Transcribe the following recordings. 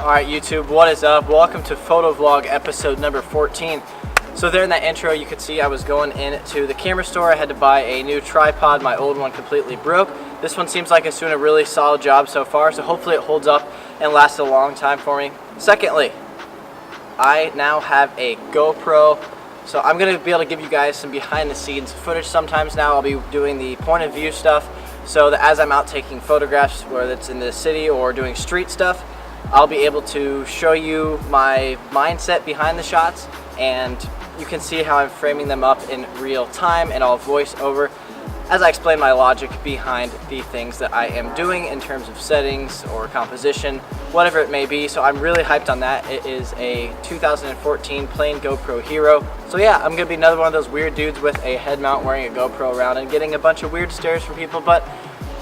Alright YouTube, what is up? Welcome to Photo Vlog episode number 14. So there in that intro you could see I was going into the camera store. I had to buy a new tripod. My old one completely broke. This one seems like it's doing a really solid job so far, so hopefully it holds up and lasts a long time for me. Secondly, I now have a GoPro. So I'm going to be able to give you guys some behind the scenes footage sometimes now. I'll be doing the point of view stuff so that as I'm out taking photographs, whether it's in the city or doing street stuff, I'll be able to show you my mindset behind the shots, and you can see how I'm framing them up in real time, and I'll voice over as I explain my logic behind the things that I am doing in terms of settings or composition, whatever it may be. So I'm really hyped on that. It is a 2014 plain GoPro Hero. So yeah, I'm gonna be another one of those weird dudes with a head mount wearing a GoPro around and getting a bunch of weird stares from people, but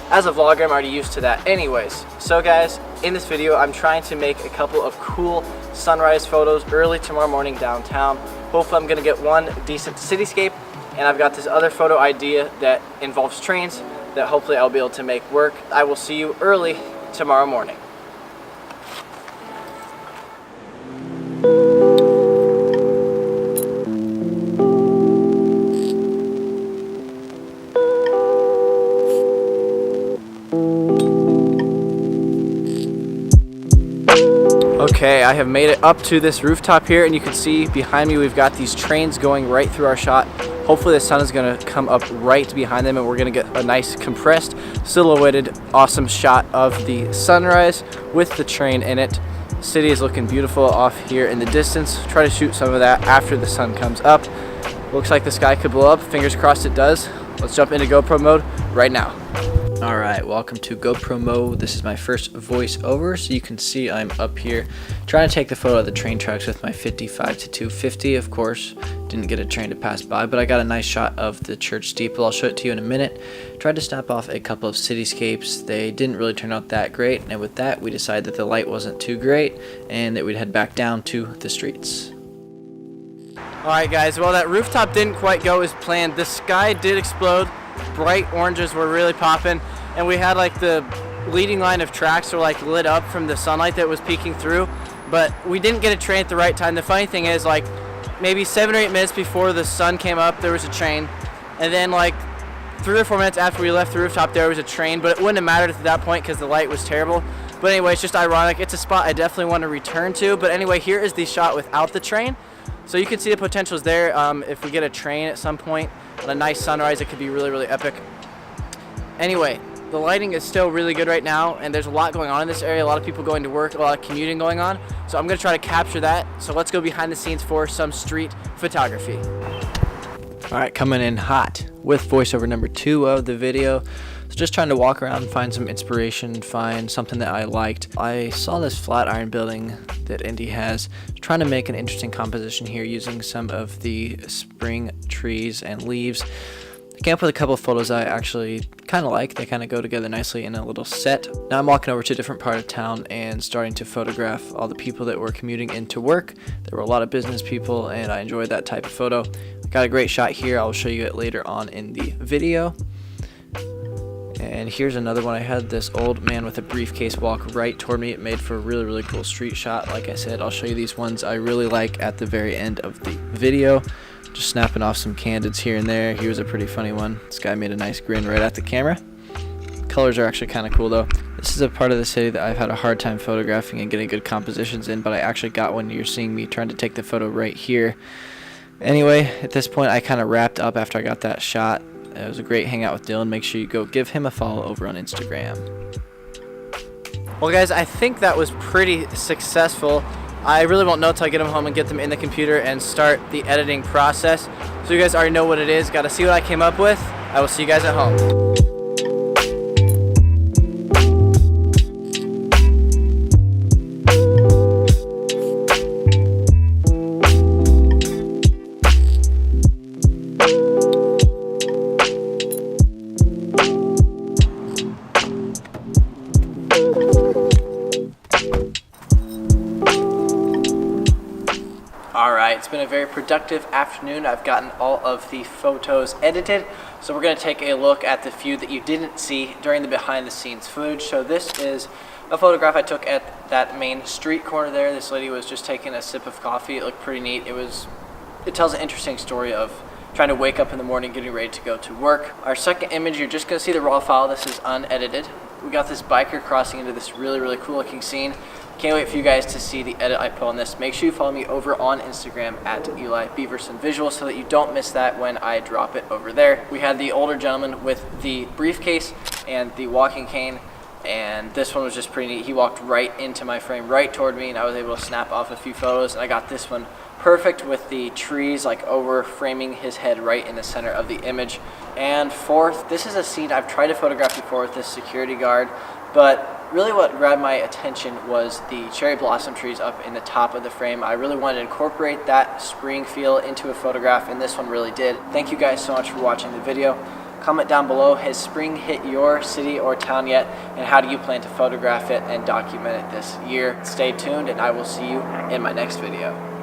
as a vlogger, I'm already used to that anyways. So guys, in this video, I'm trying to make a couple of cool sunrise photos early tomorrow morning downtown. Hopefully I'm gonna get one decent cityscape, and I've got this other photo idea that involves trains that hopefully I'll be able to make work. I will see you early tomorrow morning. Okay, I have made it up to this rooftop here, and you can see behind me we've got these trains going right through our shot. Hopefully the sun is going to come up right behind them and we're going to get a nice compressed, silhouetted, awesome shot of the sunrise with the train in it. The city is looking beautiful off here in the distance. Try to shoot some of that after the sun comes up. Looks like the sky could blow up. Fingers crossed it does. Let's jump into GoPro mode right now. Alright, welcome to GoPro mode. This is my first voiceover, so you can see I'm up here trying to take the photo of the train tracks with my 55 to 250. Of course, didn't get a train to pass by, but I got a nice shot of the church steeple. I'll show it to you in a minute. Tried to snap off a couple of cityscapes. They didn't really turn out that great, and with that we decided that the light wasn't too great and that we'd head back down to the streets. Alright guys, well that rooftop didn't quite go as planned. The sky did explode. Bright oranges were really popping, and we had like the leading line of tracks were like lit up from the sunlight that was peeking through, but we didn't get a train at the right time. The funny thing is, like maybe 7 or 8 minutes before the sun came up there was a train, and then like 3 or 4 minutes after we left the rooftop there was a train, but it wouldn't have mattered at that point because the light was terrible. But anyway, it's just ironic. It's a spot I definitely want to return to. But anyway, here is the shot without the train. So you can see the potentials there. If we get a train at some point on a nice sunrise, it could be really, really epic. Anyway, the lighting is still really good right now, and there's a lot going on in this area. A lot of people going to work, a lot of commuting going on. So I'm going to try to capture that. So let's go behind the scenes for some street photography. All right, coming in hot with voiceover number 2 of the video. So just trying to walk around and find some inspiration, find something that I liked. I saw this Flatiron building that Indy has, trying to make an interesting composition here using some of the spring trees and leaves. I came up with a couple of photos I actually kind of like. They kind of go together nicely in a little set. Now I'm walking over to a different part of town and starting to photograph all the people that were commuting into work. There were a lot of business people, and I enjoyed that type of photo. Got a great shot here. I'll show you it later on in the video. And here's another one. I had this old man with a briefcase walk right toward me. It made for a really, really cool street shot. Like I said, I'll show you these ones I really like at the very end of the video. Just snapping off some candids here and there. Here's a pretty funny one. This guy made a nice grin right at the camera. Colors are actually kind of cool though. This is a part of the city that I've had a hard time photographing and getting good compositions in, but I actually got one. You're seeing me trying to take the photo right here. Anyway, at this point I kind of wrapped up after I got that shot. It was a great hangout with Dylan. Make sure you go give him a follow over on Instagram. Well guys, I think that was pretty successful. I really won't know until I get them home and get them in the computer and start the editing process. So you guys already know what it is. Got to see what I came up with. I will see you guys at home. Alright, it's been a very productive afternoon. I've gotten all of the photos edited, so we're going to take a look at the few that you didn't see during the behind the scenes footage. So this is a photograph I took at that main street corner there. This lady was just taking a sip of coffee. It looked pretty neat. It tells an interesting story of trying to wake up in the morning, getting ready to go to work. Our second image, you're just going to see the raw file. This is unedited. We got this biker crossing into this really cool looking scene. Can't wait for you guys to see the edit I put on this. Make sure you follow me over on Instagram at Eli Beaverson Visual so that you don't miss that when I drop it over there. We had the older gentleman with the briefcase and the walking cane, and this one was just pretty neat. He walked right into my frame, right toward me, and I was able to snap off a few photos, and I got this one perfect with the trees like over framing his head right in the center of the image. And fourth, this is a scene I've tried to photograph before with this security guard, but really what grabbed my attention was the cherry blossom trees up in the top of the frame. I really wanted to incorporate that spring feel into a photograph, and this one really did. Thank you guys so much for watching the video. Comment down below, has spring hit your city or town yet, and how do you plan to photograph it and document it this year? Stay tuned, and I will see you in my next video.